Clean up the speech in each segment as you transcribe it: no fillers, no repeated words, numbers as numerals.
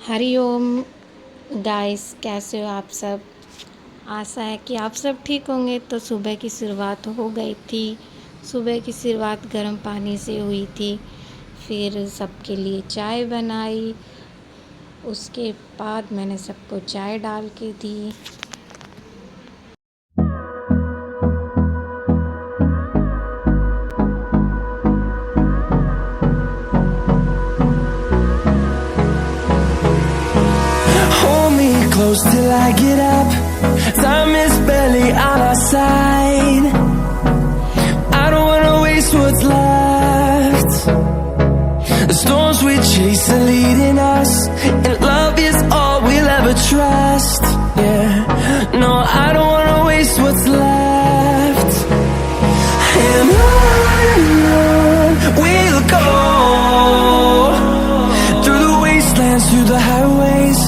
Hariom guys, कैसे हो आप सब। आशा है कि आप सब ठीक होंगे। तो सुबह की शुरुआत हो गई थी। सुबह की शुरुआत गर्म पानी से हुई थी। फिर सबके लिए चाय बनाई। उसके बाद मैंने सबको चाय डाल के दी। Hold me close till I get up. Time is barely on our side. I don't wanna waste what's left. The storms we chase are leading us, and love is all we'll ever trust. Yeah, no, I don't wanna waste what's left. And on we'll go, through the wastelands, through the highways,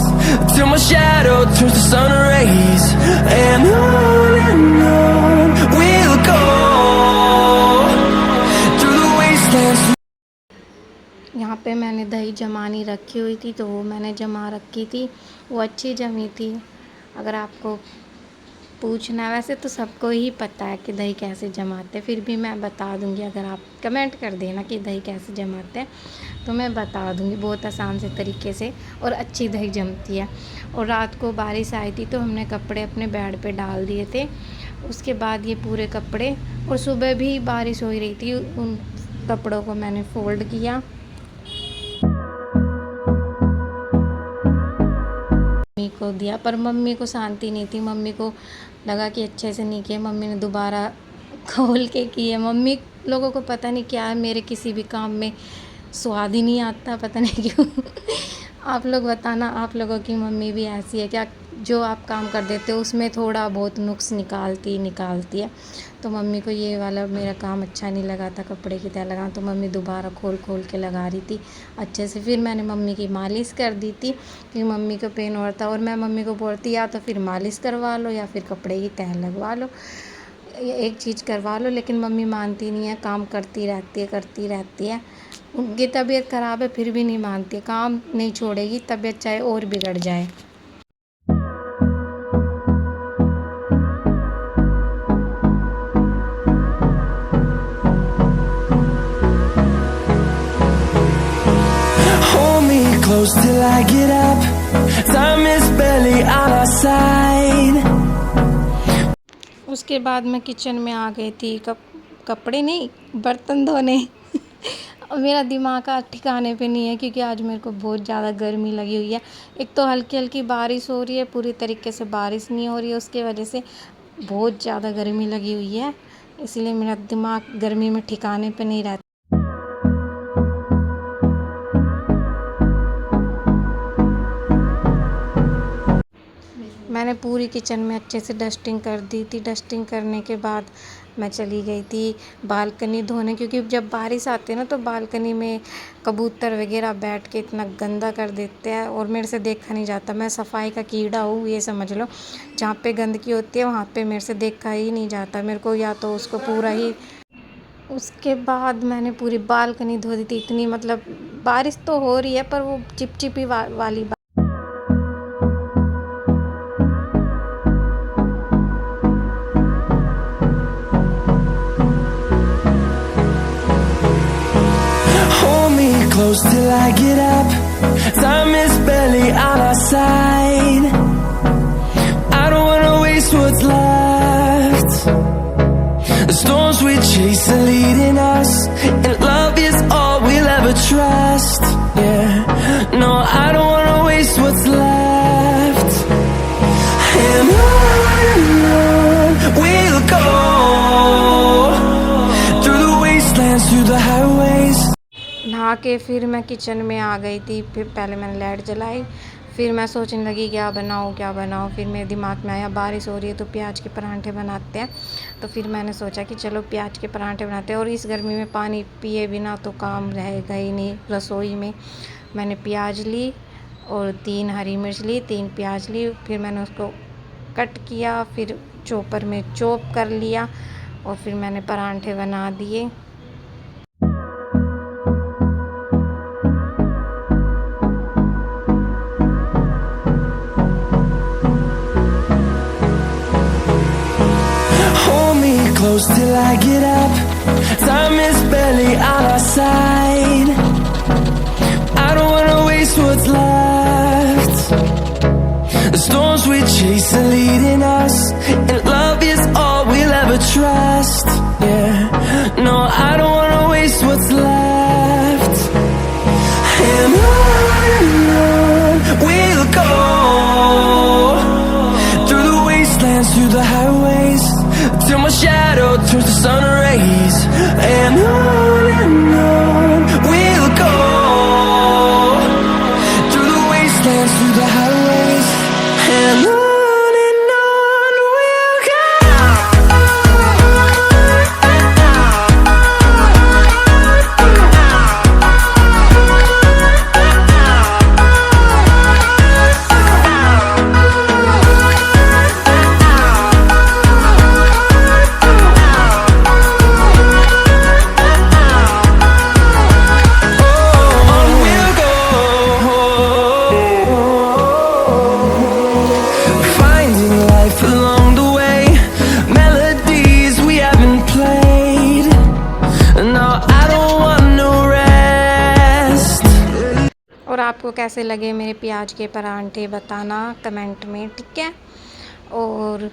till my shadow turns to sun rays. And on we'll go, through the wastelands. यहाँ पे मैंने दही जमानी रखी हुई थी, तो वो मैंने जमा रखी थी। वो अच्छी जमी थी। अगर आपको पूछना है, वैसे तो सबको ही पता है कि दही कैसे जमाते हैं, फिर भी मैं बता दूंगी। अगर आप कमेंट कर देना कि दही कैसे जमाते हैं तो मैं बता दूंगी बहुत आसान से तरीके से, और अच्छी दही जमती है। और रात को बारिश आई थी तो हमने कपड़े अपने बेड पे डाल दिए थे। उसके बाद ये पूरे कपड़े, और सुबह भी बारिश हो ही रही थी, उन कपड़ों को मैंने फोल्ड किया, मम्मी को दिया। पर मम्मी को शांति नहीं थी। मम्मी को लगा कि अच्छे से नहीं किया। मम्मी ने दोबारा खोल के किए। मम्मी लोगों को पता नहीं क्या है, मेरे किसी भी काम में स्वाद ही नहीं आता, पता नहीं क्यों। आप लोग बताना, आप लोगों की मम्मी भी ऐसी है क्या? जो आप काम कर देते हो उसमें थोड़ा बहुत नुक्स निकालती है। तो मम्मी को ये वाला मेरा काम अच्छा नहीं लगा था, कपड़े की तरह लगा, तो मम्मी दोबारा खोल के लगा रही थी अच्छे से। फिर मैंने मम्मी की मालिश कर दी थी, क्योंकि मम्मी को पेन हो रहा था। और मैं मम्मी को बोलती, या तो फिर मालिश करवा लो या फिर कपड़े की तह लगवा लो, एक चीज़ करवा लो। लेकिन मम्मी मानती नहीं है, काम करती रहती है। उनकी तबीयत ख़राब है फिर भी नहीं मानती, काम नहीं छोड़ेगी, तबीयत चाहे और बिगड़ जाए। Hold me close till I get up. Time is barely on our side. उसके बाद मैं किचन में आ गई थी, कपड़े नहीं, बर्तन धोने। और मेरा दिमाग आज ठिकाने पे नहीं है, क्योंकि आज मेरे को बहुत ज़्यादा गर्मी लगी हुई है। एक तो हल्की हल्की बारिश हो रही है, पूरी तरीके से बारिश नहीं हो रही है, उसके वजह से बहुत ज़्यादा गर्मी लगी हुई है। इसीलिए मेरा दिमाग गर्मी में ठिकाने पे नहीं रहता। मैंने पूरी किचन में अच्छे से डस्टिंग कर दी थी। डस्टिंग करने के बाद मैं चली गई थी बालकनी धोने, क्योंकि जब बारिश आती है ना तो बालकनी में कबूतर वगैरह बैठ के इतना गंदा कर देते हैं, और मेरे से देखा नहीं जाता। मैं सफाई का कीड़ा हूँ, ये समझ लो। जहाँ पे गंदगी होती है वहाँ पे मेरे से देखा ही नहीं जाता। मेरे को या तो उसको पूरा ही। उसके बाद मैंने पूरी बालकनी धो दी थी। इतनी मतलब बारिश तो हो रही है, पर वो चिपचिपी वाली Hold me close till I get up. Time is barely on our side. I don't wanna waste what's left. The storms we chase are leading us, and love is all we'll ever trust. Yeah, no, I don't wanna waste what's left. And on we'll go, through the wastelands, through the highways. नहा के फिर मैं kitchen में आ गई थी। फिर पहले मैंने लाइट जलाई, फिर मैं सोचने लगी क्या बनाऊँ। फिर मेरे दिमाग में आया बारिश हो रही है तो प्याज के परांठे बनाते हैं। तो फिर मैंने सोचा कि चलो प्याज के परांठे बनाते हैं, और इस गर्मी में पानी पिए बिना तो काम रहेगा ही नहीं रसोई में। मैंने प्याज ली और 3 हरी मिर्च ली, 3 प्याज ली। फिर मैंने उसको कट किया, फिर चॉपर में चॉप कर लिया, और फिर मैंने परांठे बना दिए। close till I get up. Time is barely on our side. I don't wanna waste what's left. The storms we chase are leading us, and love is all we'll ever trust. Yeah, no, I don't wanna waste what's left. And on we'll go, through the wastelands, through the highways, till my shadow turns to sun rays. And on we'll go, through the wastelands, through the highways, and on we'll go. और आपको कैसे लगे मेरे प्याज के परांठे बताना comment में, ठीक है। और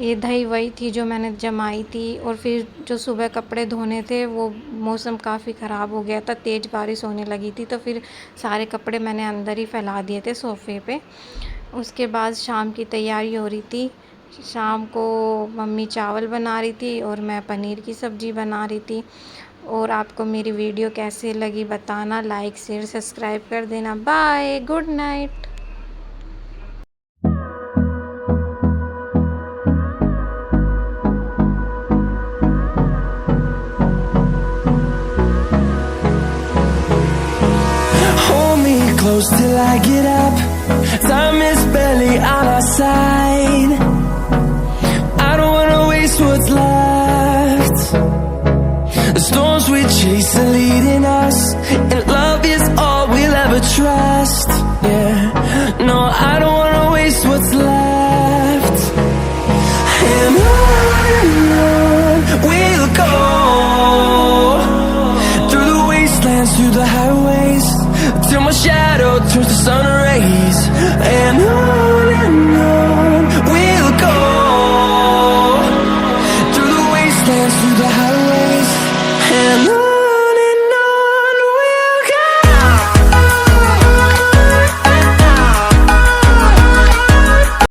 ये दही वही थी जो मैंने जमाई थी, और फिर जो सुबह कपड़े धोने थे वो मौसम काफ़ी ख़राब हो गया था, तेज़ बारिश होने लगी थी, तो फिर सारे कपड़े मैंने अंदर ही फैला दिए थे सोफ़े पे। उसके बाद शाम की तैयारी हो रही थी। शाम को मम्मी चावल बना रही थी और मैं पनीर की सब्ज़ी बना रही थी। और आपको मेरी वीडियो कैसी लगी बताना, लाइक शेयर सब्सक्राइब कर देना। Bye, good night. Hold me close till I get up. Time is barely on our side. I don't wanna waste what's left. The storms we chase are leading us, and